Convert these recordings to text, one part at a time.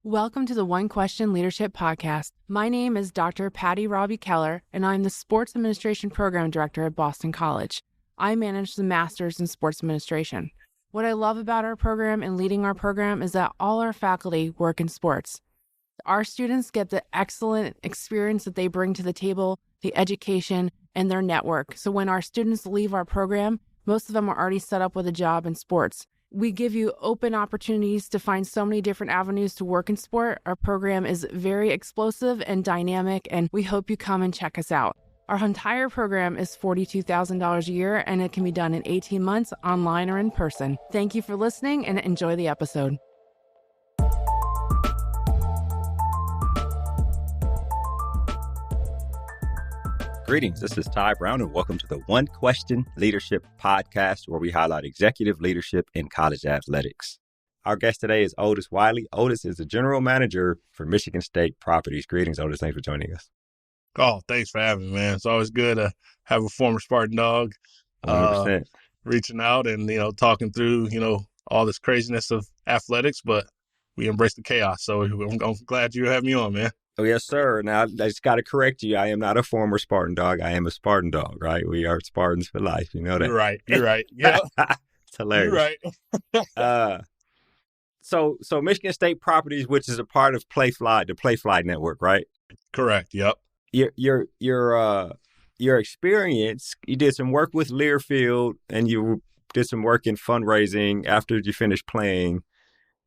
Welcome to the One Question Leadership Podcast. My name is Dr. Patty Robbie Keller, and I'm the Sports Administration Program Director at Boston College. I manage the Masters in Sports Administration. What I love about our program and leading our program is that all our faculty work in sports. Our students get the excellent experience that they bring to the table, the education, and their network. So when our students leave our program, most of them are already set up with a job in sports. We give you open opportunities to find so many different avenues to work in sport. Our program is very explosive and dynamic, and we hope you come and check us out. Our entire program is $42,000 a year, and it can be done in 18 months, online or in person. Thank you for listening, and enjoy the episode. Greetings, this is Ty Brown, and welcome to the One Question Leadership Podcast, where we highlight executive leadership in college athletics. Our guest today is Otis Wiley. Otis is the general manager for Michigan State Properties. Greetings, Otis. Thanks for joining us. Oh, thanks for having me, man. It's always good to have a former Spartan dog 100%. Reaching out and, talking through, all this craziness of athletics, but we embrace the chaos. So I'm glad you have me on, man. Oh, yes, sir. Now, I just got to correct you. I am not a former Spartan dog. I am a Spartan dog, right? We are Spartans for life. You know that. You're right. Yeah. It's hilarious. You're right. So Michigan State Properties, which is a part of Playfly, the Playfly network, right? Correct. Yep. Your experience, you did some work with Learfield and you did some work in fundraising after you finished playing.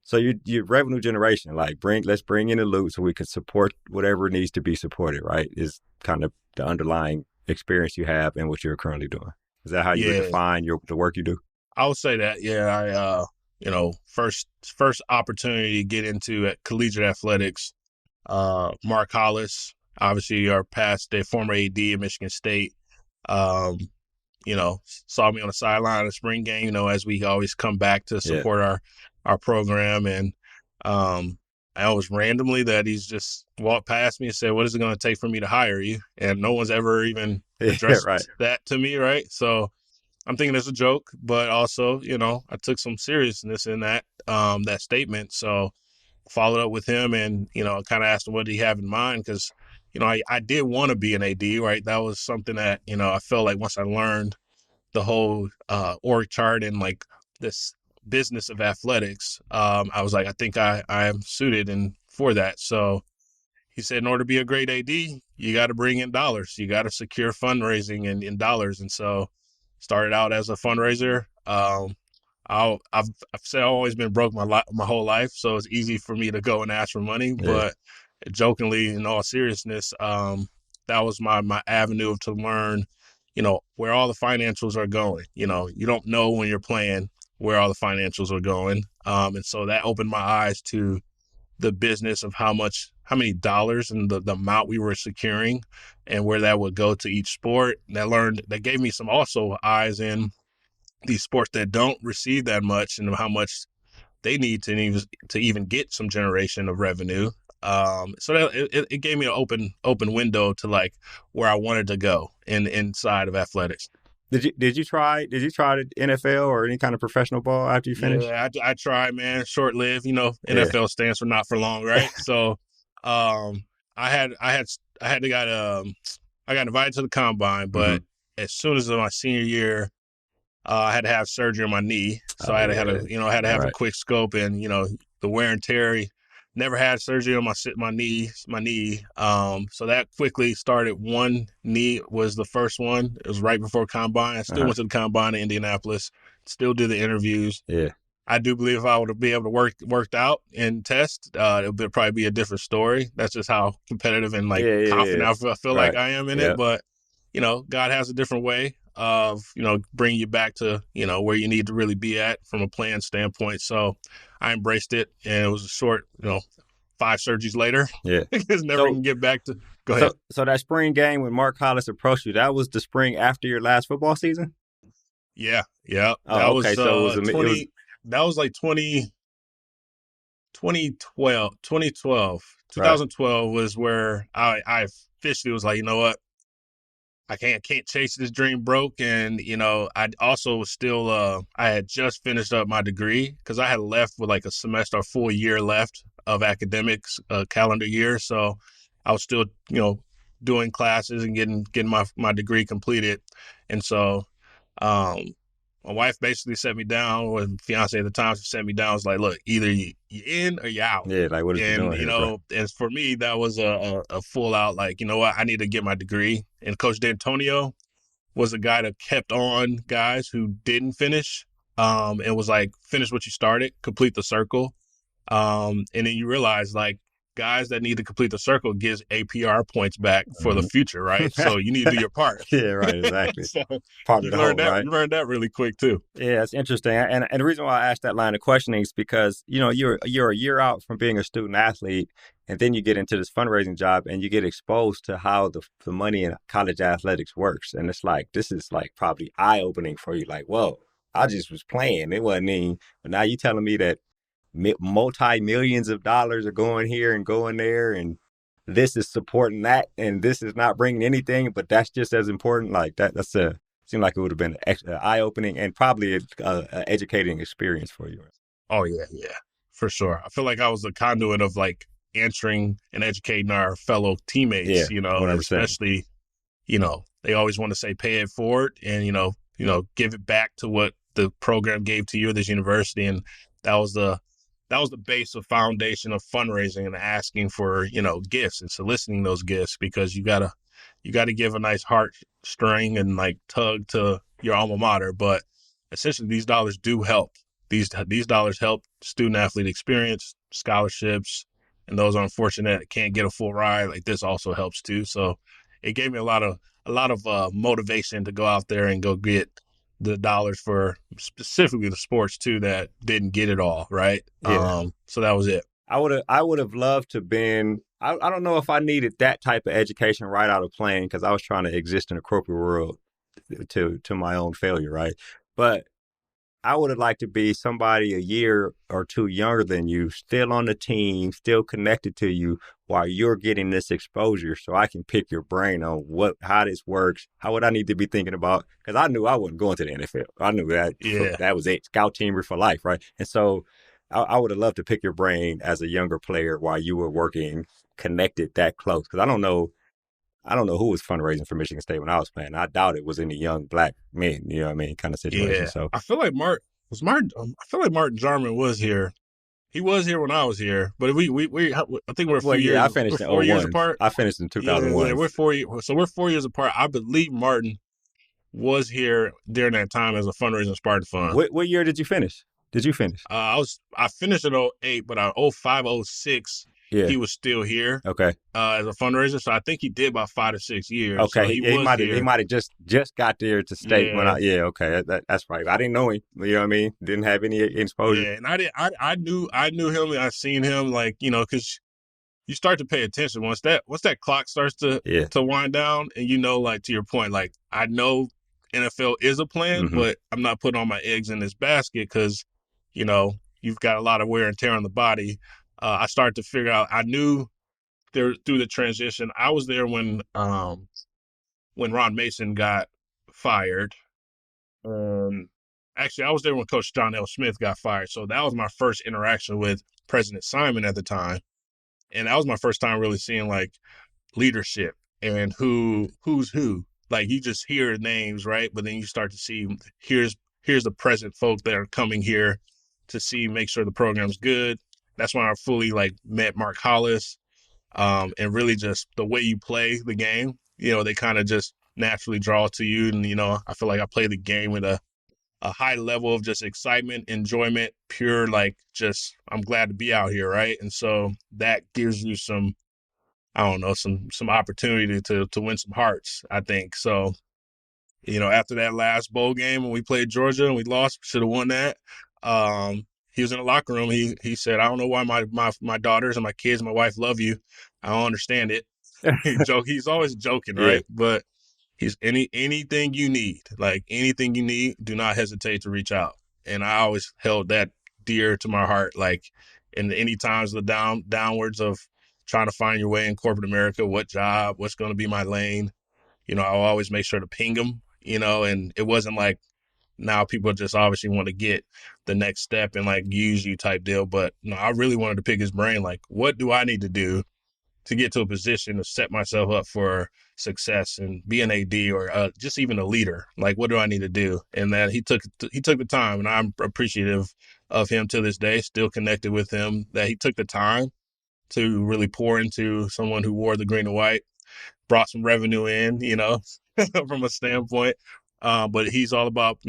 So your revenue generation, let's bring in a loop so we can support whatever needs to be supported, right? Is kind of the underlying experience you have and what you're currently doing. Is that how you would define the work you do? I would say that, yeah. First opportunity to get into at collegiate athletics, Mark Hollis, obviously our the former AD at Michigan State, saw me on the sideline of the spring game, as we always come back to support our program. And I always randomly that he's just walked past me and said, what is it going to take for me to hire you? And no one's ever even addressed that to me, right? So I'm thinking it's a joke, but also, I took some seriousness in that statement. So followed up with him and, kind of asked him what did he have in mind, because, I did want to be an AD, right? That was something that, I felt like once I learned the whole org chart and like this business of athletics, I was like, I think I am suited for that. So he said, in order to be a great AD, you got to bring in dollars. You got to secure fundraising in dollars. And so started out as a fundraiser. I've always been broke my whole life, so it's easy for me to go and ask for money. Yeah. But jokingly, in all seriousness, that was my avenue to learn, where all the financials are going. You don't know when you're playing where all the financials are going. And so that opened my eyes to the business of how many dollars and the amount we were securing and where that would go to each sport. That gave me some also eyes in these sports that don't receive that much and how much they need to even get some generation of revenue. So that it gave me an open window to like where I wanted to go inside of athletics. Did you try the NFL or any kind of professional ball after you finished? Yeah, I tried, man. Short lived. NFL stands for not for long, right? So, I got invited to the combine, but as soon as my senior year, I had to have surgery on my knee, so I had to have a quick scope and the wear and tear. Never had surgery on my knee. So that quickly started. One knee was the first one. It was right before combine. I still went to the combine in Indianapolis. Still did the interviews. Yeah. I do believe if I would be able to worked out and test, it would probably be a different story. That's just how competitive and confident I feel like I am in it. But God has a different way of bringing you back to where you need to really be at from a plan standpoint. So I embraced it, and it was a short 5 surgeries later. Yeah, because never can get back to. Go ahead. So that spring game when Mark Hollis approached you, that was the spring after your last football season. Yeah. Oh, okay. So that was like 2012. 2012 was where I officially was like, you know what? I can't chase this dream broke. And, I also was still, I had just finished up my degree because I had left with like a semester, a full year left of academics calendar year. So I was still, doing classes and getting my degree completed. And so my wife basically set me down, or fiance at the time, she set me down. Was like, look, either you in or you out. Yeah, like, what is you And, doing here, bro? and for me, that was a full out, like, you know what, I need to get my degree. And Coach D'Antonio was a guy that kept on guys who didn't finish, and was like, finish what you started, complete the circle. And then you realize, like, guys that need to complete the circle gives APR points back for the future, right? So you need to do your part. Yeah, right, exactly. So Part you of the whole, learned that. right? You learned that really quick too. Yeah, it's interesting. And the reason why I asked that line of questioning is because, you're a year out from being a student athlete, and then you get into this fundraising job and you get exposed to how the money in college athletics works. And it's like, this is like probably eye-opening for you. Like, whoa, I just was playing. It wasn't any, but now you're telling me that multi-millions of dollars are going here and going there, and this is supporting that, and this is not bringing anything, but that's just as important. Like that's seemed like it would have been an eye-opening and probably a educating experience for you. Oh yeah, for sure. I feel like I was the conduit of like answering and educating our fellow teammates. Yeah, 100%. Especially, they always want to say pay it forward, and give it back to what the program gave to you, this university, and that was the base of foundation of fundraising and asking for, gifts and soliciting those gifts, because you gotta give a nice heartstring and like tug to your alma mater. But essentially, these dollars do help. These dollars help student athlete experience, scholarships, and those unfortunate that can't get a full ride. Like, this also helps too. So it gave me a lot of motivation to go out there and go get the dollars for specifically the sports too that didn't get it all, right? Yeah. So that was it. I would have loved to been. I don't know if I needed that type of education right out of playing, because I was trying to exist in a corporate world to my own failure, right? But I would have liked to be somebody a year or two younger than you, still on the team, still connected to you, while you're getting this exposure, so I can pick your brain on how this works. How would I need to be thinking about? Because I knew I wasn't going to the NFL. I knew that that was it, scout teamer for life, right? And so I would have loved to pick your brain as a younger player while you were working connected that close. Because I don't know who was fundraising for Michigan State when I was playing. I doubt it was any young black men, you know what I mean, kind of situation. Yeah. So I feel like Martin Jarman was here. He was here when I was here, but I think we're a few years. I finished in 4 years 01. apart. I finished in 2001. Yeah, we're 4 years. So we're 4 years apart. I believe Martin was here during that time as a fundraising Spartan Fund. What year did you finish? I finished in 08, but in 05, 06, he was still here. Okay. As a fundraiser, so I think he did about 5 to 6 years. Okay, so he might have just got there to state when okay, that's right. I didn't know him. You know what I mean? Didn't have any exposure. Yeah, and I knew him. I seen him, like, because you start to pay attention once that clock starts to wind down, and like, to your point, like, I know NFL is a plan, but I'm not putting all my eggs in this basket, because you've got a lot of wear and tear on the body. I started to figure out. I knew there through the transition. I was there when Ron Mason got fired. Actually, I was there when Coach John L. Smith got fired. So that was my first interaction with President Simon at the time, and that was my first time really seeing like leadership and who's who. Like, you just hear names, right? But then you start to see here's the present folk that are coming here to make sure the program's good. That's when I fully like met Mark Hollis, and really just the way you play the game. They kind of just naturally draw to you, and I feel like I play the game with a high level of just excitement, enjoyment, pure, like, just I'm glad to be out here, right? And so that gives you some, I don't know, some opportunity to win some hearts, I think. So, after that last bowl game when we played Georgia and we lost, should have won that. He was in the locker room. He said, "I don't know why my daughters and my kids and my wife love you. I don't understand it." He's always joking, right? But he's anything you need, do not hesitate to reach out. And I always held that dear to my heart. Like, in any times the downwards of trying to find your way in corporate America, what job, what's going to be my lane, I'll always make sure to ping him, and it wasn't like, now people just obviously want to get the next step and like use you type deal. But no, I really wanted to pick his brain. Like, what do I need to do to get to a position to set myself up for success and be an AD or just even a leader? Like, what do I need to do? And that he took the time, and I'm appreciative of him to this day, still connected with him, that he took the time to really pour into someone who wore the green and white, brought some revenue in, from a standpoint. But he's all about,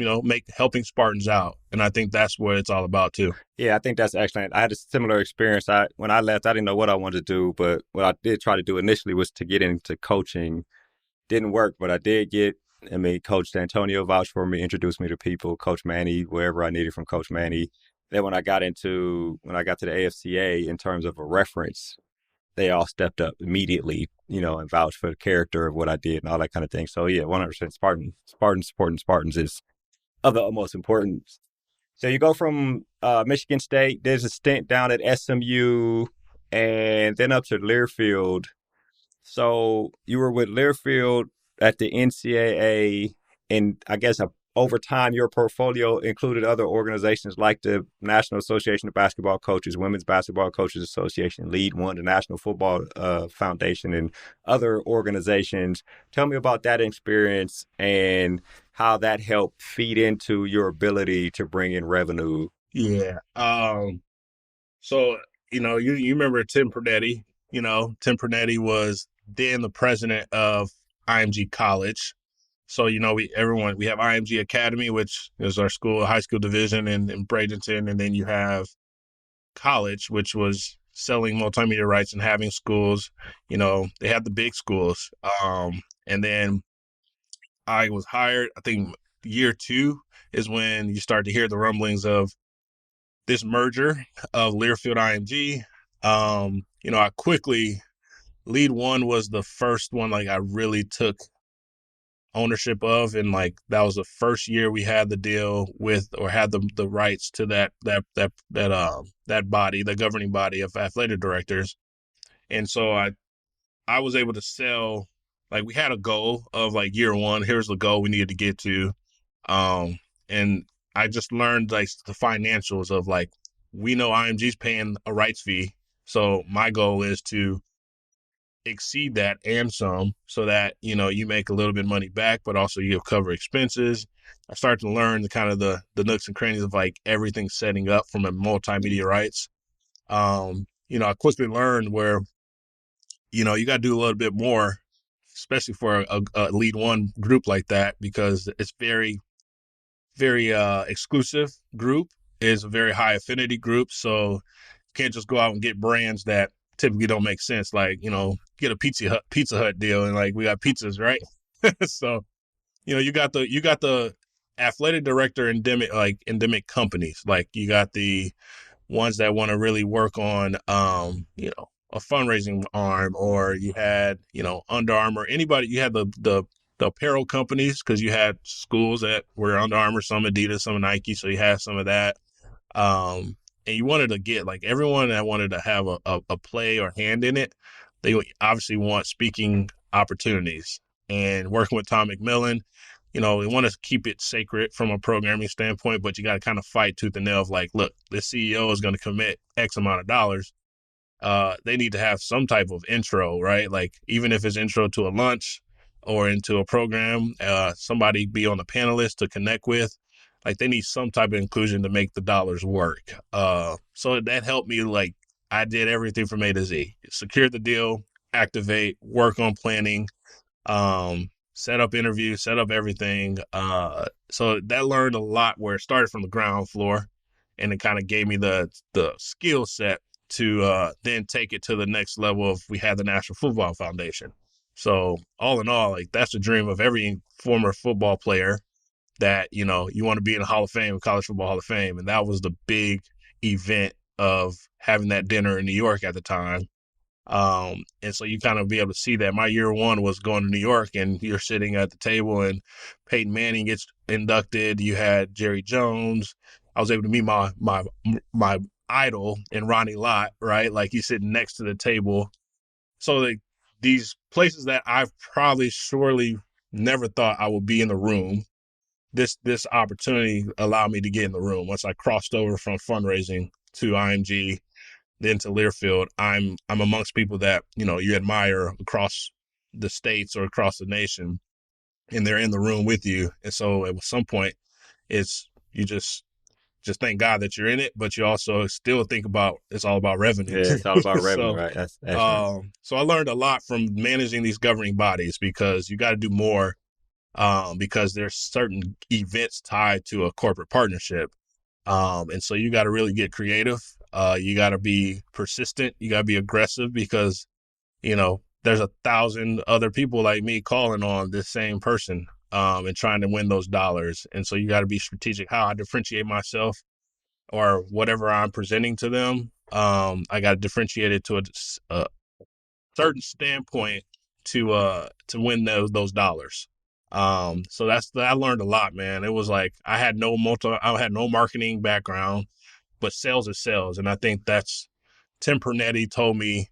helping Spartans out. And I think that's what it's all about too. Yeah, I think that's excellent. I had a similar experience. When I left, I didn't know what I wanted to do, but what I did try to do initially was to get into coaching. Didn't work, but I did Coach Antonio vouched for me, introduced me to people, Coach Manny, wherever I needed from Coach Manny. Then when I got to the AFCA, in terms of a reference, they all stepped up immediately, and vouched for the character of what I did and all that kind of thing. So yeah, 100% Spartans supporting Spartans is of the utmost importance. So you go from Michigan State, there's a stint down at SMU, and then up to Learfield. So you were with Learfield at the NCAA, and I guess over time your portfolio included other organizations like the National Association of Basketball Coaches, Women's Basketball Coaches Association, Lead One, the National Football Foundation, and other organizations. Tell me about that experience and how that helped feed into your ability to bring in revenue. Yeah. So, you remember Tim Pernetti. Tim Pernetti was then the president of IMG College. So, we have IMG Academy, which is our high school division in Bradenton. And then you have college, which was selling multimedia rights and having schools. They had the big schools. And then I was hired, I think year 2 is when you start to hear the rumblings of this merger of Learfield IMG. I quickly, Lead One was the first one like I really took ownership of, and like that was the first year we had the deal with, or had the rights to that body, the governing body of athletic directors. And so I was able to sell, like we had a goal of like year 1, here's the goal we needed to get to. And I just learned like the financials of like, we know IMG's paying a rights fee. So my goal is to exceed that and some, so that, you make a little bit of money back, but also you cover expenses. I started to learn the kind of the nooks and crannies of like everything setting up from a multimedia rights. I quickly learned where, you got to do a little bit more, especially for a Lead One group like that, because it's very, very exclusive group. Is a very high affinity group. So you can't just go out and get brands that typically don't make sense. Like, get a Pizza Hut deal and like we got pizzas, right? So, you got the athletic director endemic companies. Like you got the ones that want to really work on, a fundraising arm, or you had, Under Armour, anybody, you had the apparel companies, because you had schools that were Under Armour, some Adidas, some Nike. So you had some of that. And you wanted to get like everyone that wanted to have a play or hand in it. They obviously want speaking opportunities, and working with Tom McMillan, we want to keep it sacred from a programming standpoint, but you got to kind of fight tooth and nail of like, look, this CEO is going to commit X amount of dollars. They need to have some type of intro, right? Like even if it's intro to a lunch or into a program, somebody be on the panelist to connect with. Like they need some type of inclusion to make the dollars work. So that helped me. Like I did everything from A to Z: secure the deal, activate, work on planning, set up interviews, set up everything. So that learned a lot, where it started from the ground floor, and it kind of gave me the skill set to then take it to the next level of, we had the National Football Foundation. So all in all, like that's the dream of every former football player, that, you want to be in the Hall of Fame, College Football Hall of Fame. And that was the big event of having that dinner in New York at the time. And so you kind of be able to see that my year 1 was going to New York, and you're sitting at the table and Peyton Manning gets inducted. You had Jerry Jones. I was able to meet my idol in Ronnie Lott, right? Like he's sitting next to the table. So like these places that I've probably surely never thought I would be in the room, this opportunity allowed me to get in the room. Once I crossed over from fundraising to IMG, then to Learfield, I'm amongst people that, you know, you admire across the states or across the nation, and they're in the room with you. And so at some point, it's you just thank God that you're in it, but you also still think about it's all about revenue. Yeah, it's all about revenue, So, right? That's excellent. so I learned a lot from managing these governing bodies, because you got to do more, because there's certain events tied to a corporate partnership. And so you got to really get creative. You got to be persistent. You got to be aggressive, because, you know, there's 1,000 other people like me calling on this same person, and trying to win those dollars. And so you got to be strategic how I differentiate myself or whatever I'm presenting to them. I got to differentiate it to a certain standpoint to win those dollars. So I learned a lot, man. It was like I had no marketing background, but sales is sales. And I think that's Tim Pernetti told me,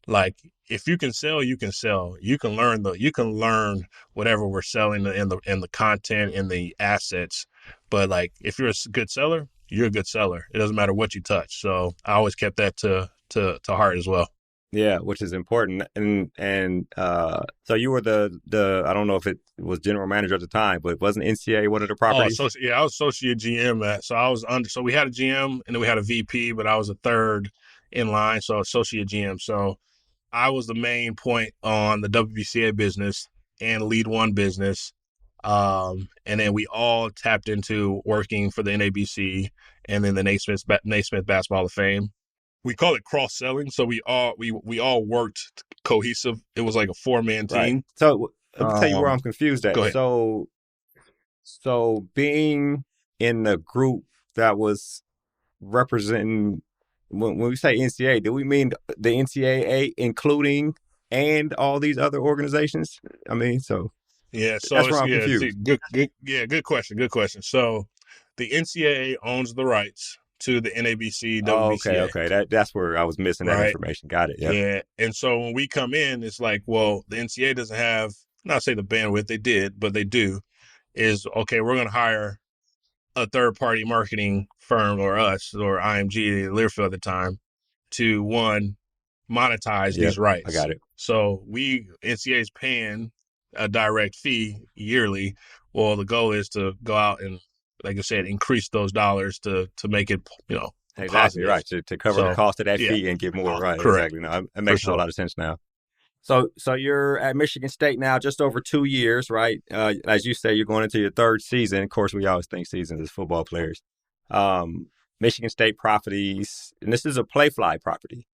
like, if you can sell, you can sell. You can learn whatever we're selling in the content and the assets. But like, if you're a good seller, you're a good seller. It doesn't matter what you touch. So I always kept that to heart as well. Yeah, which is important. And so you were the I don't know if it was general manager at the time, but wasn't NCA one of the properties? Oh, I was associate GM so I was under. So we had a GM and then we had a VP, but I was a third in line, so associate GM. So I was the main point on the WBCA business and Lead One business. And then we all tapped into working for the NABC and then the Naismith Basketball Hall of Fame. We call it cross-selling. So we all worked cohesive. It was like a 4-man team. Right. So let me tell you where I'm confused at. Go ahead. So being in the group that was representing, when we say NCAA, do we mean the NCAA including and all these other organizations? I mean, so yeah, so that's where I'm confused. Good question. So the NCAA owns the rights to the NABC, WBCA. Oh, okay. That's where I was missing that information. Got it. Yep. Yeah, and so when we come in, it's like, well, the NCAA doesn't have, not say the bandwidth, they did, but they do. Is okay, we're going to hire a third-party marketing firm, or us, or IMG, Learfield at the time, to monetize these rights. I got it. So NCAA is paying a direct fee yearly. Well, the goal is to go out and, like I said, increase those dollars to make it, you know, exactly positive. Right, to cover the cost of that fee and get more. Right, correct. Exactly. No, it makes a lot of sense now. So you're at Michigan State now, just over 2 years, right? As you say, you're going into your third season. Of course, we always think seasons as football players. Michigan State properties, and this is a Playfly property.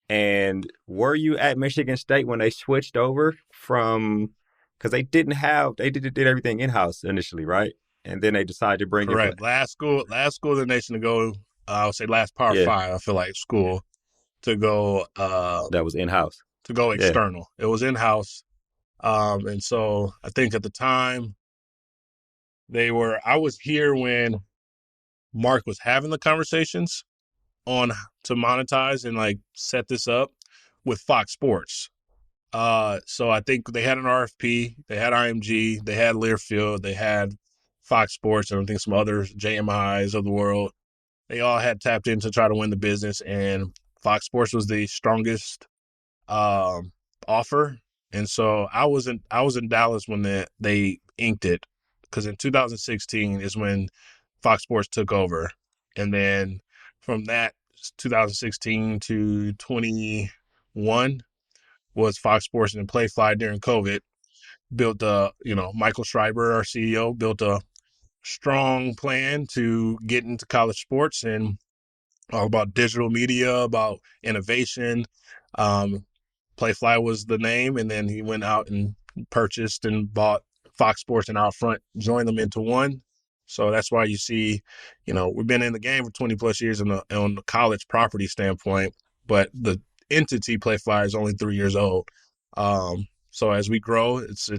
And were you at Michigan State when they switched over from, because they did everything in-house initially, right? And then they decided to bring it. Last school in the nation to go, I would say last Power 5, I feel like, school to go. That was in-house. To go external. It was in-house. And so I think at the time I was here when Mark was having the conversations on to monetize and like set this up with Fox Sports. So I think they had an RFP, they had IMG, they had Learfield, they had Fox Sports, and I think some other JMIs of the world. They all had tapped in to try to win the business, and Fox Sports was the strongest offer. And so I was in Dallas when they inked it, because in 2016 is when Fox Sports took over. And then from that 2016 to 21 was Fox Sports and Playfly during COVID. Built Michael Schreiber, our CEO, built a strong plan to get into college sports and all about digital media, about innovation. Playfly was the name, and then he went out and purchased and bought Fox Sports and Outfront, joined them into one. So that's why you see, we've been in the game for 20 plus years on the college property standpoint, but the entity Playfly is only 3 years old. So as we grow, it's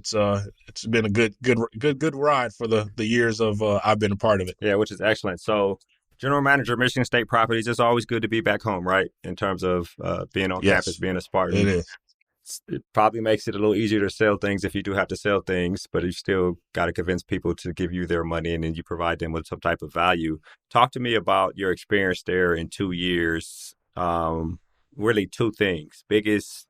been a good ride for the years of I've been a part of it. Yeah, which is excellent. So general manager of Michigan State Properties, it's always good to be back home, right? In terms of being on campus, being a Spartan. It is. it probably makes it a little easier to sell things if you do have to sell things, but you still got to convince people to give you their money, and then you provide them with some type of value. Talk to me about your experience there in 2 years. Really two things. Biggest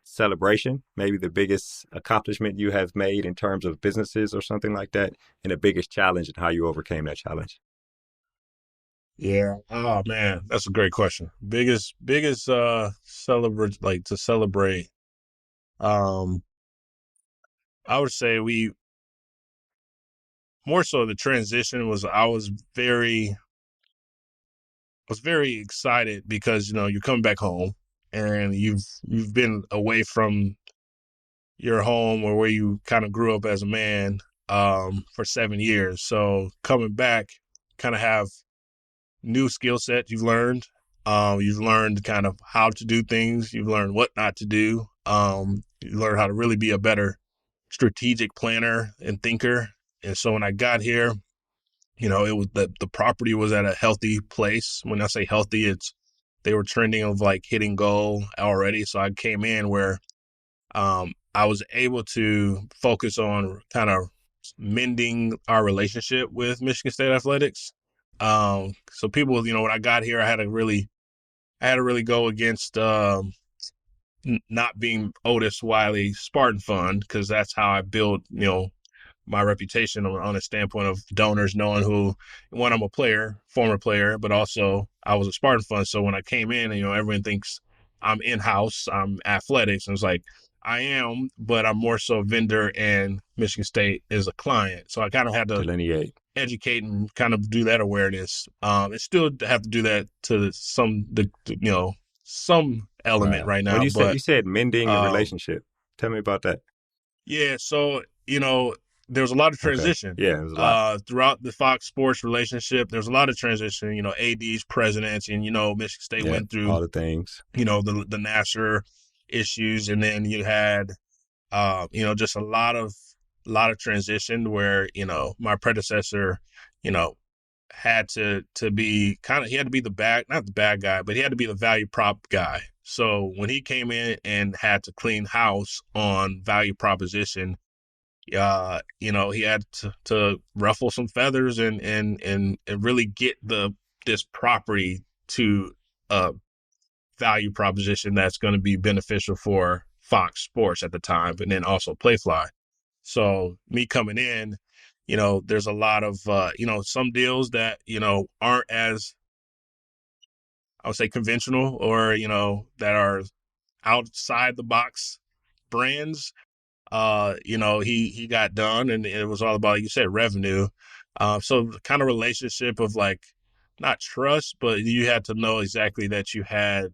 celebration, maybe the biggest accomplishment you have made in terms of businesses or something like that, and the biggest challenge and how you overcame that challenge. Yeah. Oh man, that's a great question. Biggest celebrate. Um, I would say we more so the transition was I was very excited because you're coming back home and you've been away from your home or where you kind of grew up as a man for 7 years. So coming back, kind of have new skill set you've learned. You've learned kind of how to do things. You've learned what not to do. You learn how to really be a better strategic planner and thinker. And so when I got here, it was the property was at a healthy place. When I say healthy, they were trending of like hitting goal already. So I came in where I was able to focus on kind of mending our relationship with Michigan State athletics. So people, when I got here, I had to really go against not being Otis, Wiley, Spartan Fund, because that's how I built, my reputation on a standpoint of donors knowing who, one, I'm a player, former player, but also I was a Spartan Fund. So when I came in, everyone thinks I'm in-house, I'm athletics. And it's like, I am, but I'm more so vendor and Michigan State is a client. So I kind of had to Delineate. educate and kind of do that awareness. And still have to do that to some element right now. When But you said mending the relationship, tell me about that. yeah, so there was a lot of transition. Okay. Yeah, it was a lot. Throughout the Fox Sports relationship. There's a lot of transition. ADs, presidents, and Michigan State went through all the things. The Nasser issues, and then you had just a lot of transition where my predecessor had to be he had to be not the bad guy, but he had to be the value prop guy. So when he came in and had to clean house on value proposition, he had to ruffle some feathers and really get this property to a value proposition that's going to be beneficial for Fox Sports at the time, and then also Playfly. So me coming in, there's a lot of some deals that aren't as, I would say, conventional, or that are outside the box brands. He got done, and it was all about, like you said, revenue. So the kind of relationship of like, not trust, but you had to know exactly that you had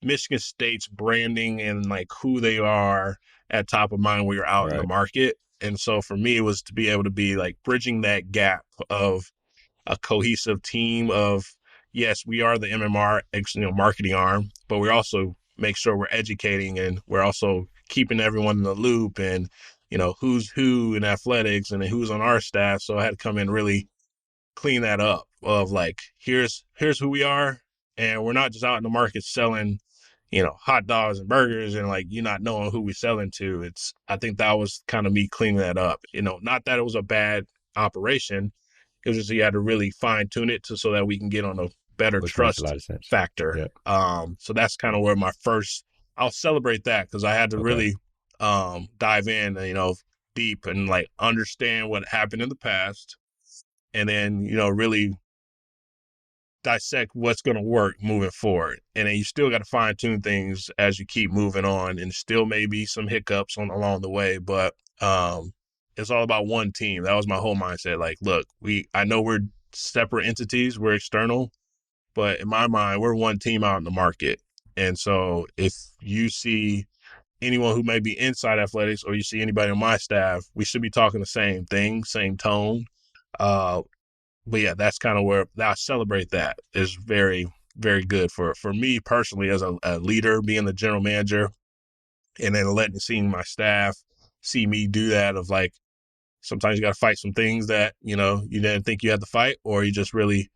Michigan State's branding and like who they are at top of mind when you're out in the market. And so for me, it was to be able to be like bridging that gap of a cohesive team of, yes, we are the MMR marketing arm, but we also make sure we're educating, and we're also keeping everyone in the loop, and who's who in athletics and who's on our staff. So I had to come in really clean that up of like, here's who we are, and we're not just out in the market selling hot dogs and burgers and like you not knowing who we're selling to. I think that was kind of me cleaning that up. Not that it was a bad operation. It was just you had to really fine tune it so that we can get on a better trust factor. Yeah. So that's kind of where I'll celebrate that, because I had to really dive in, deep, and like understand what happened in the past, and then really dissect what's going to work moving forward. And then you still got to fine tune things as you keep moving on, and still maybe some hiccups along the way, but it's all about one team. That was my whole mindset. Like, look, I know we're separate entities, we're external, but in my mind, we're one team out in the market. And so if you see anyone who may be inside athletics, or you see anybody on my staff, we should be talking the same thing, same tone. But yeah, that's kind of where I celebrate. That is very, very good for me personally as a leader, being the general manager, and then seeing my staff see me do that. Of like, sometimes you got to fight some things that you didn't think you had to fight, or you just really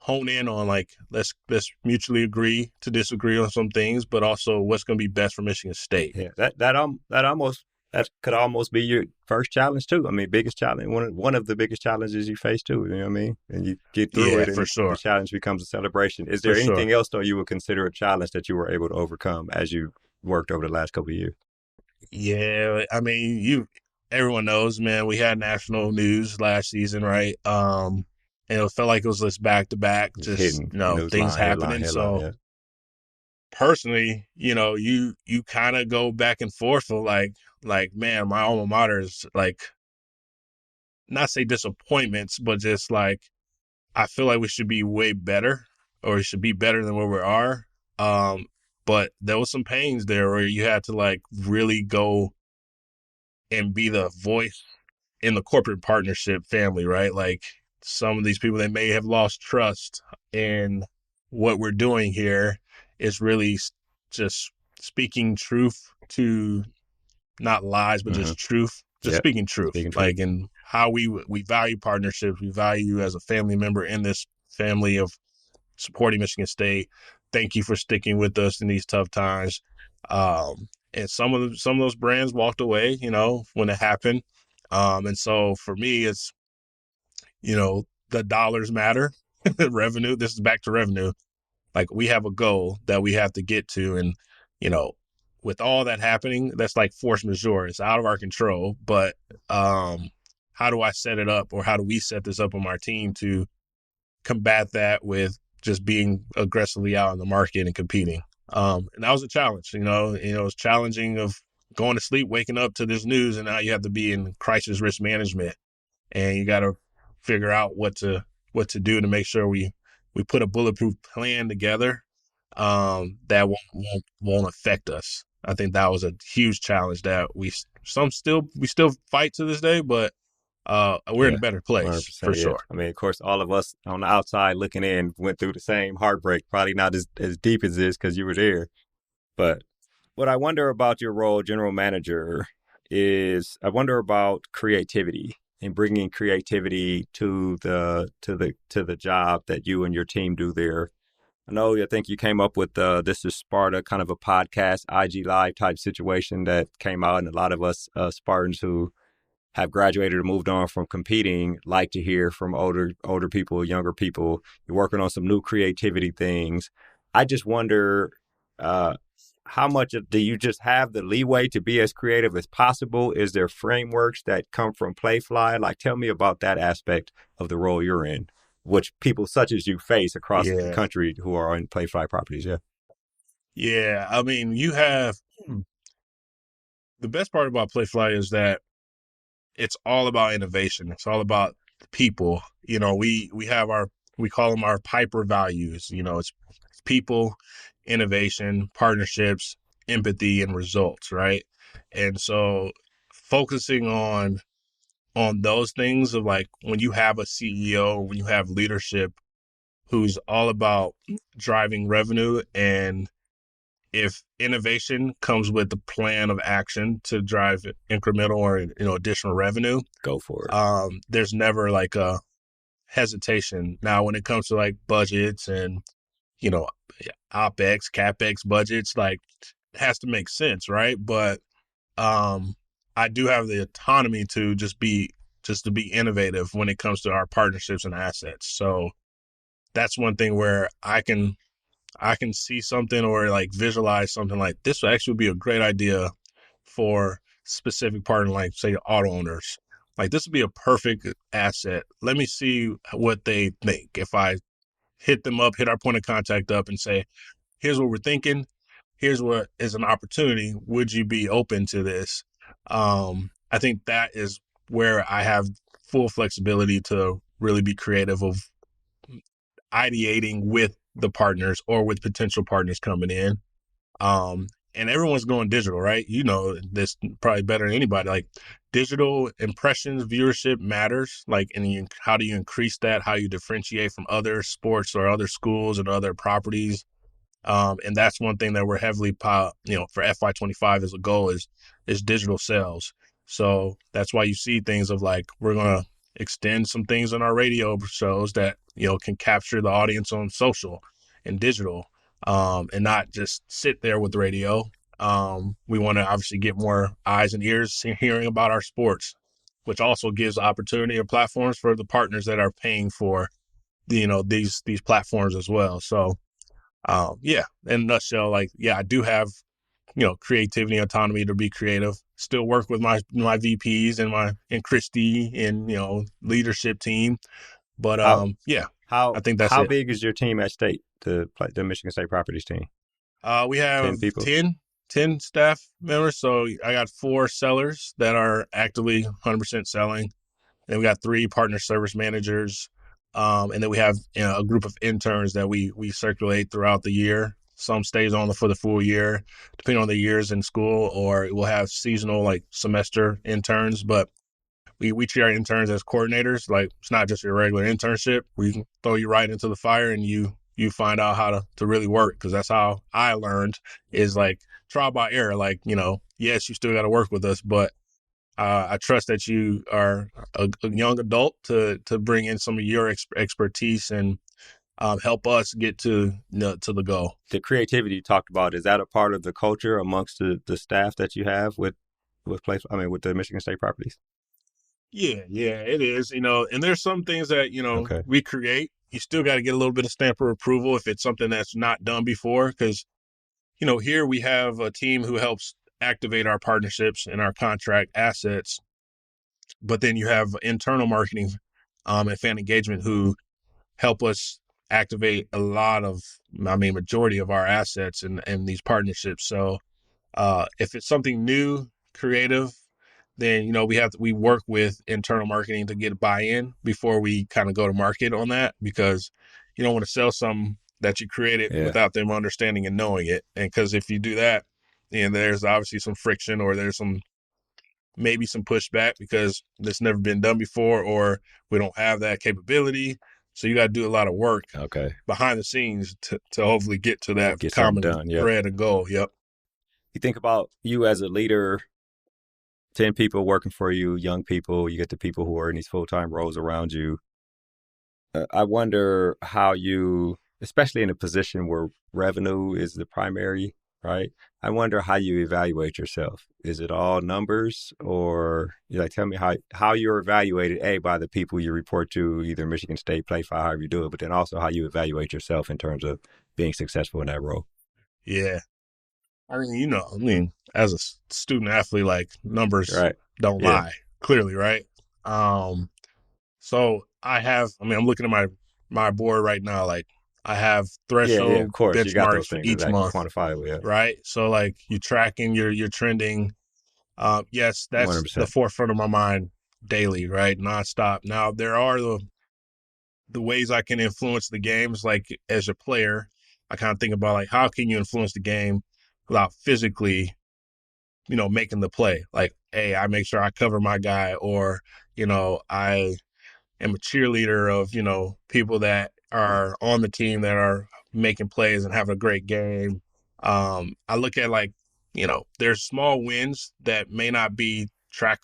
hone in on like, let's mutually agree to disagree on some things, but also what's going to be best for Michigan State. Yeah, that could almost be your first challenge too. I mean, biggest challenge, one of the biggest challenges you face too. You know what I mean? And you get through it, For and sure. the challenge becomes a celebration. Is For there anything sure. else though you would consider a challenge that you were able to overcome as you worked over the last couple of years? Yeah, I mean, everyone knows, man, we had national news last season, right? And it felt like it was just back to back, Just just, hitting things newsline, happening. headline. So Yeah. personally, you kind of go back and forth of like, man, my alma mater is like, not say disappointments, but just like, I feel like we should be way better, or we should be better than where we are. But there was some pains there where you had to like really go and be the voice in the corporate partnership family, right? Like some of these people, they may have lost trust in what we're doing here is really just speaking truth to, not lies, but just truth, just Yep. speaking truth. Speaking truth. Like, and how we value partnerships. We value as a family member in this family of supporting Michigan State. Thank you for sticking with us in these tough times. And some of those brands walked away, when it happened. And so for me, it's, the dollars matter. Revenue. This is back to revenue. Like, we have a goal that we have to get to, and with all that happening, that's like force majeure. It's out of our control. But how do I set it up, or how do we set this up on our team to combat that with just being aggressively out in the market and competing? And that was a challenge. It was challenging of going to sleep, waking up to this news, and now you have to be in crisis risk management, and you got to figure out what to do to make sure we put a bulletproof plan together that won't affect us. I think that was a huge challenge that we still fight to this day, but we're in a better place 100%, for sure. I mean, of course, all of us on the outside looking in went through the same heartbreak, probably not as deep as this because you were there. But what I wonder about your role, general manager, is I wonder about creativity and bringing creativity to the job that you and your team do there. I think you came up with This is Sparta, kind of a podcast, IG Live type situation that came out, and a lot of us Spartans who have graduated or moved on from competing like to hear from older people, younger people. You're working on some new creativity things. I just wonder, how much do you just have the leeway to be as creative as possible? Is there frameworks that come from Playfly? Like, tell me about that aspect of the role you're in, which people such as you face across the country who are on Playfly properties. Yeah. Yeah. I mean, you have the best part about Playfly is that it's all about innovation. It's all about people. We call them our Piper values. It's people, innovation, partnerships, empathy, and results, right? And so focusing on those things of like, when you have a CEO, when you have leadership who's all about driving revenue, and if innovation comes with the plan of action to drive incremental or additional revenue, go for it. There's never like a hesitation. Now, when it comes to like budgets and OpEx, CapEx budgets, like, it has to make sense, right? But I do have the autonomy to just to be innovative when it comes to our partnerships and assets. So that's one thing where I can see something or like visualize something like this would actually be a great idea for specific partner, like say auto owners. Like, this would be a perfect asset. Let me see what they think. If I hit our point of contact up and say, here's what we're thinking, here's what is an opportunity, would you be open to this? I think that is where I have full flexibility to really be creative of ideating with the partners or with potential partners coming in. And everyone's going digital, right? This probably better than anybody. Like, digital impressions, viewership matters. Like, and how do you increase that? How you differentiate from other sports or other schools and other properties? And that's one thing that we're heavily, for FY25 as a goal is digital sales. So that's why you see things of like, we're gonna extend some things on our radio shows that, can capture the audience on social and digital, and not just sit there with radio. We want to obviously get more eyes and ears hearing about our sports, which also gives opportunity or platforms for the partners that are paying for these platforms as well. So in a nutshell, I do have creativity, autonomy to be creative. Still work with my VPs and Christy and leadership team. But How I think that's how it. big is your team at State, the Michigan State Properties team? We have 10 people. 10 staff members. So I got 4 sellers that are actively 100% selling. Then we got 3 partner service managers. And then we have a group of interns that we circulate throughout the year. Some stays on for the full year, depending on the years in school, or we'll have seasonal semester interns. But we treat our interns as coordinators. Like, it's not just your regular internship. We can throw you right into the fire and you find out how to really work, because that's how I learned, is trial by error. Yes, you still got to work with us, but I trust that you are a young adult to bring in some of your expertise and help us get to the goal. The creativity you talked about, is that a part of the culture amongst the staff that you have with Playfly? I mean, with the Michigan State Properties? Yeah, it is. And there's some things that Okay. we create. You still got to get a little bit of stamp of approval if it's something that's not done before, because here we have a team who helps activate our partnerships and our contract assets. But then you have internal marketing and fan engagement who help us activate a lot of, majority of our assets and these partnerships. So if it's something new, creative, then, we work with internal marketing to get buy-in before we kind of go to market on that, because you don't want to sell something that you created without them understanding and knowing it. And because if you do that, there's obviously some friction, or there's maybe some pushback because it's never been done before, or we don't have that capability. So you got to do a lot of work behind the scenes to hopefully get to that common thread and goal. Yep. You think about you as a leader, 10 people working for you, young people, you get the people who are in these full-time roles around you. I wonder how you, especially in a position where revenue is the primary, right? I wonder how you evaluate yourself. Is it all numbers, or tell me how you're evaluated, by the people you report to, either Michigan State, Playfly, however you do it, but then also how you evaluate yourself in terms of being successful in that role. Yeah. As a student athlete, numbers don't lie, clearly, right? So I have, I'm looking at my board right now, I have threshold of course. benchmarks you got those for things, each month. Quantifiable, right? So you're tracking, you're trending. Yes, that's 100%. the forefront of my mind daily, right? Nonstop. Now there are the ways I can influence the games, as a player. I kind of think about how can you influence the game without physically, making the play. Hey, I make sure I cover my guy, or, I am a cheerleader of, people that are on the team that are making plays and have a great game. I look at there's small wins that may not be can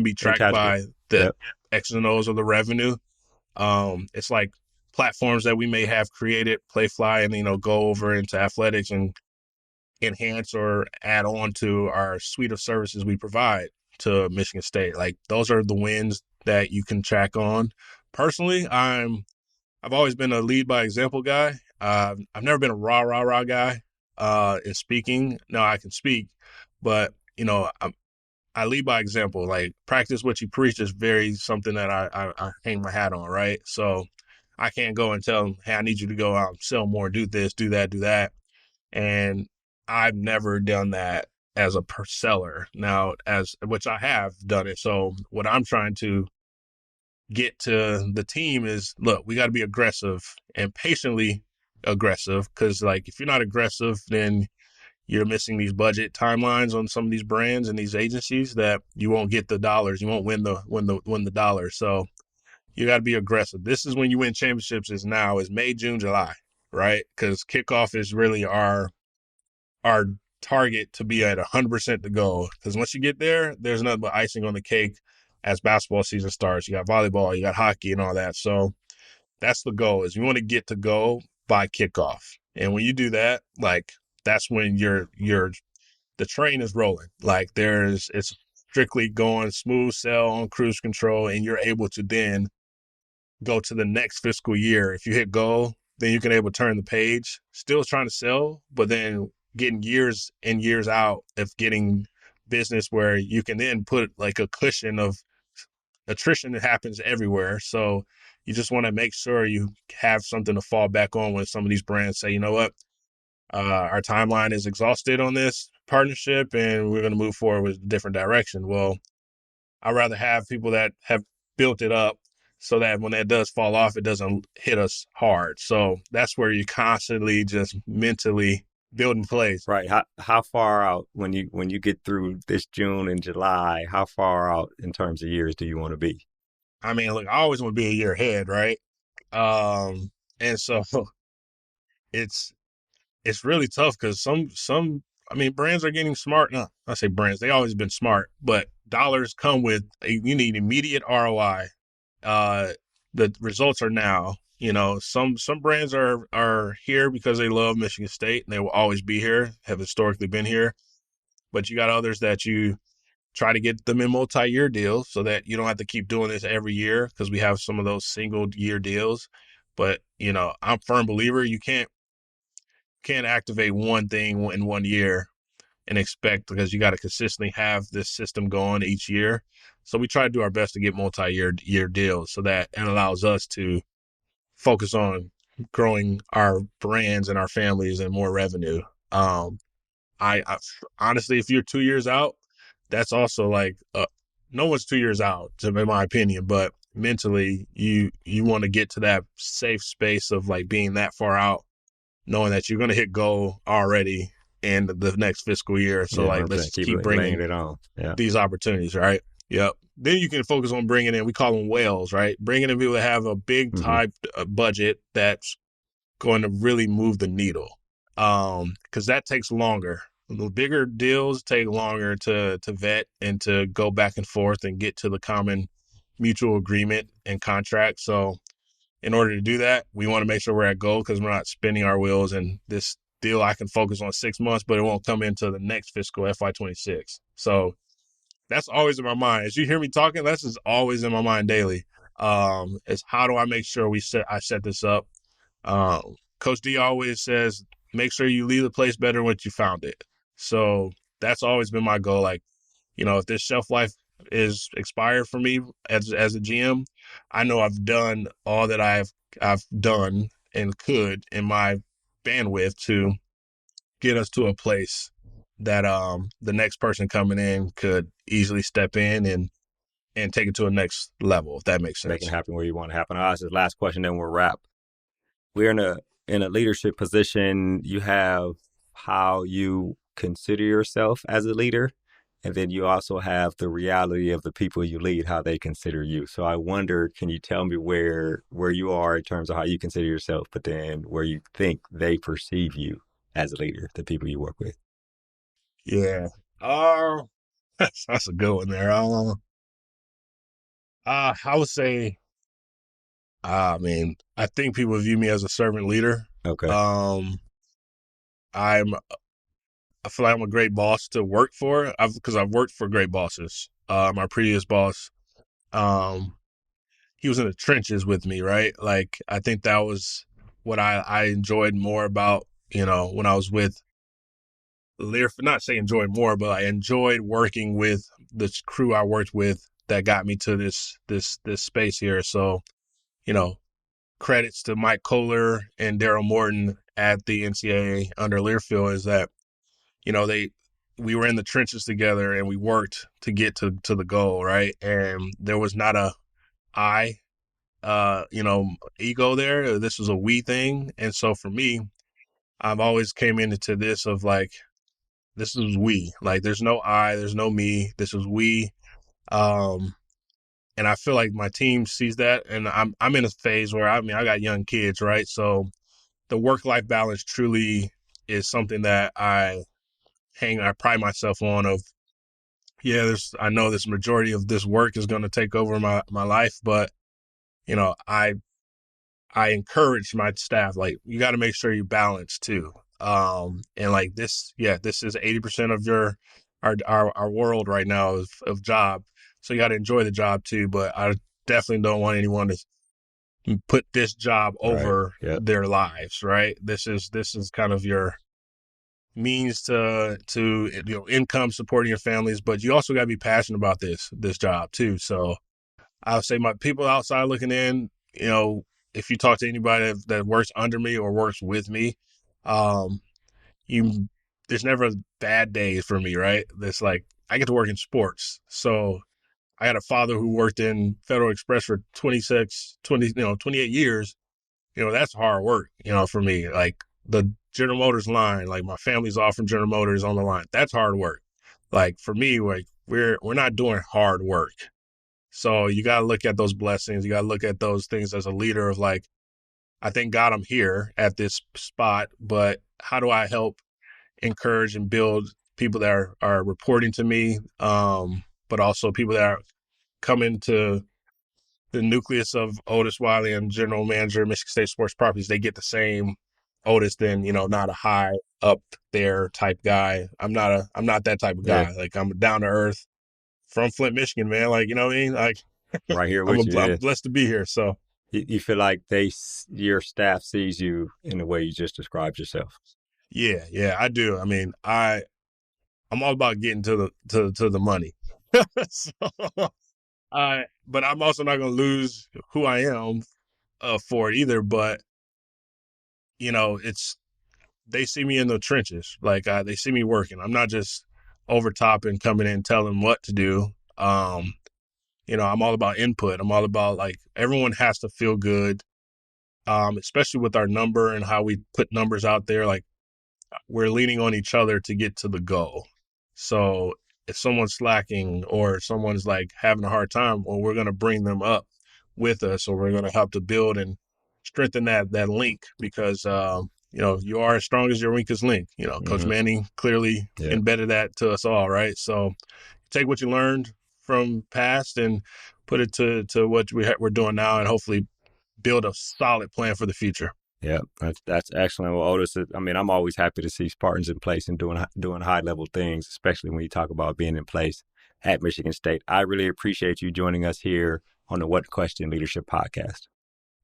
be tracked intangible by the X's and O's of the revenue. It's platforms that we may have created, Playfly, and go over into athletics and enhance or add on to our suite of services we provide to Michigan State. Those are the wins that you can track on. Personally, I've always been a lead by example guy. I've never been a rah guy in speaking. No, I can speak, but I lead by example. Practice what you preach is very something that I hang my hat on, right? So I can't go and tell them, hey, I need you to go out and sell more, do this, do that. And I've never done that as a seller now, which I have done it. So what I'm trying to get to the team is, look, we got to be aggressive and patiently aggressive, because if you're not aggressive, then you're missing these budget timelines on some of these brands and these agencies that you won't get the dollars. You won't win the dollars. So you got to be aggressive. This is when you win championships. Is May, June, July, right? Because kickoff is really our target to be at 100% to go. Because once you get there, there's nothing but icing on the cake. as basketball season starts. You got volleyball, you got hockey and all that. So that's the goal, is you want to get to go by kickoff. And when you do that, like, that's when the train is rolling. Like, it's strictly going smooth sail on cruise control, and you're able to then go to the next fiscal year. If you hit goal, then you can able to turn the page, still trying to sell, but then getting years and years out of getting business where you can then put like a cushion of attrition that happens everywhere. So you just want to make sure you have something to fall back on when some of these brands say, you know what, our timeline is exhausted on this partnership and we're going to move forward with a different direction. Well, I'd rather have people that have built it up so that when that does fall off, it doesn't hit us hard. So that's where you constantly just mentally building plays. Right. How far out, when you get through this June and July, how far out in terms of years do you want to be? I mean, look, I always want to be a year ahead, right? And so it's really tough because I mean, brands are getting smart. No, I say brands, they always been smart, but dollars come with, you need immediate ROI. The results are now. Some brands are here because they love Michigan State and they will always be here, have historically been here. But you got others that you try to get them in multi-year deals so that you don't have to keep doing this every year, because we have some of those single year deals. But, I'm a firm believer you can't activate one thing in 1 year and expect, because you got to consistently have this system going each year. So we try to do our best to get multi-year deals so that it allows us to focus on growing our brands and our families and more revenue. I honestly, if you're 2 years out, that's also like, no one's 2 years out, in my opinion, but mentally you want to get to that safe space of like being that far out, knowing that you're going to hit goal already in the next fiscal year. So like, let's keep bringing it on. Yeah. These opportunities, right? Yep. Then you can focus on bringing in, we call them whales, right? Bringing in people that have a big type budget that's going to really move the needle. Because that takes longer. The bigger deals take longer to vet and to go back and forth and get to the common mutual agreement and contract. So in order to do that, we want to make sure we're at goal, because we're not spinning our wheels, and this deal I can focus on 6 months, but it won't come into the next fiscal FY26. So that's always in my mind. As you hear me talking, that's just always in my mind daily. Is how do I make sure I set this up? Coach D always says, make sure you leave the place better than what you found it. So that's always been my goal. Like, if this shelf life is expired for me as a GM, I know I've done all that I've done and could in my bandwidth to get us to a place that the next person coming in could easily step in and take it to a next level, if that makes sense. Make it happen where you want to happen. I'll ask this last question, then we'll wrap. We're in a leadership position. You have how you consider yourself as a leader, and then you also have the reality of the people you lead, how they consider you. So I wonder, can you tell me where you are in terms of how you consider yourself, but then where you think they perceive you as a leader, the people you work with? Yeah. That's a good one there. I would say, I think people view me as a servant leader. Okay. I feel like I'm a great boss to work for, because I've worked for great bosses. My previous boss, he was in the trenches with me, right? Like, I think that was what I enjoyed more about, when I was with Leadersh. Not say enjoyed more, but I enjoyed working with the crew I worked with that got me to this space here. So, credits to Mike Kohler and Daryl Morton at the NCAA under Learfield is that, we were in the trenches together and we worked to get to the goal, right? And there was not a ego there. This was a we thing. And so for me, I've always came into this of like, this is we. Like, there's no I, there's no me. This is we. And I feel like my team sees that, and I'm in a phase where I got young kids, right? So the work-life balance truly is something that I pride myself on, of, I know this majority of this work is going to take over my life, but I encourage my staff, like, you got to make sure you balance too. And like this is 80% of our world right now of job. So you got to enjoy the job too, but I definitely don't want anyone to put this job over their lives, right? This is kind of your means to income, supporting your families, but you also got to be passionate about this job too. So I would say my people outside looking in, if you talk to anybody that works under me or works with me, there's never bad days for me, right? That's like, I get to work in sports. So I had a father who worked in Federal Express for 28 years. That's hard work, for me. Like the General Motors line, like my family's all from General Motors on the line. That's hard work. Like for me, like we're not doing hard work. So you got to look at those blessings. You got to look at those things as a leader of like, I thank God I'm here at this spot, but how do I help encourage and build people that are reporting to me, but also people that are coming to the nucleus of Otis, Wiley, and general manager, Michigan State Sports Properties. They get the same Otis than, not a high up there type guy. I'm not that type of guy. Like I'm down to earth from Flint, Michigan, man. Like, you know what I mean? Like right here with I'm blessed to be here. So you feel like your staff sees you in the way you just described yourself. Yeah, I do. I mean, I'm all about getting to the money. But I'm also not going to lose who I am for it either. But they see me in the trenches. Like they see me working. I'm not just over top and coming in and telling them what to do. I'm all about input. I'm all about, like, everyone has to feel good, especially with our number and how we put numbers out there. Like, we're leaning on each other to get to the goal. So if someone's slacking or someone's like having a hard time, well, we're going to bring them up with us, or we're going to help to build and strengthen that link, because, you are as strong as your weakest link. Coach Manning clearly embedded that to us all, right? So take what you learned from past and put it to what we're doing now, and hopefully build a solid plan for the future. Yeah, that's excellent. Well, Otis, I mean, I'm always happy to see Spartans in place and doing high level things, especially when you talk about being in place at Michigan State. I really appreciate you joining us here on the What Question Leadership podcast.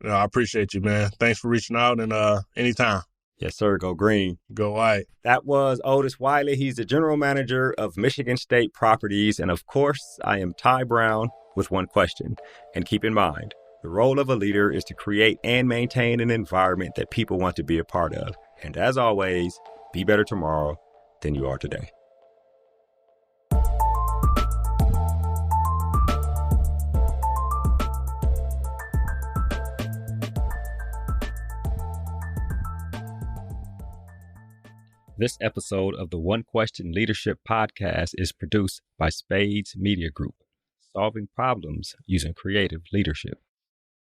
No, I appreciate you, man. Thanks for reaching out, and anytime. Yes, sir. Go green. Go white. That was Otis Wiley. He's the general manager of Michigan State Properties. And of course, I am Ty Brown with one question. And keep in mind, the role of a leader is to create and maintain an environment that people want to be a part of. And as always, be better tomorrow than you are today. This episode of the One Question Leadership podcast is produced by Spades Media Group, solving problems using creative leadership.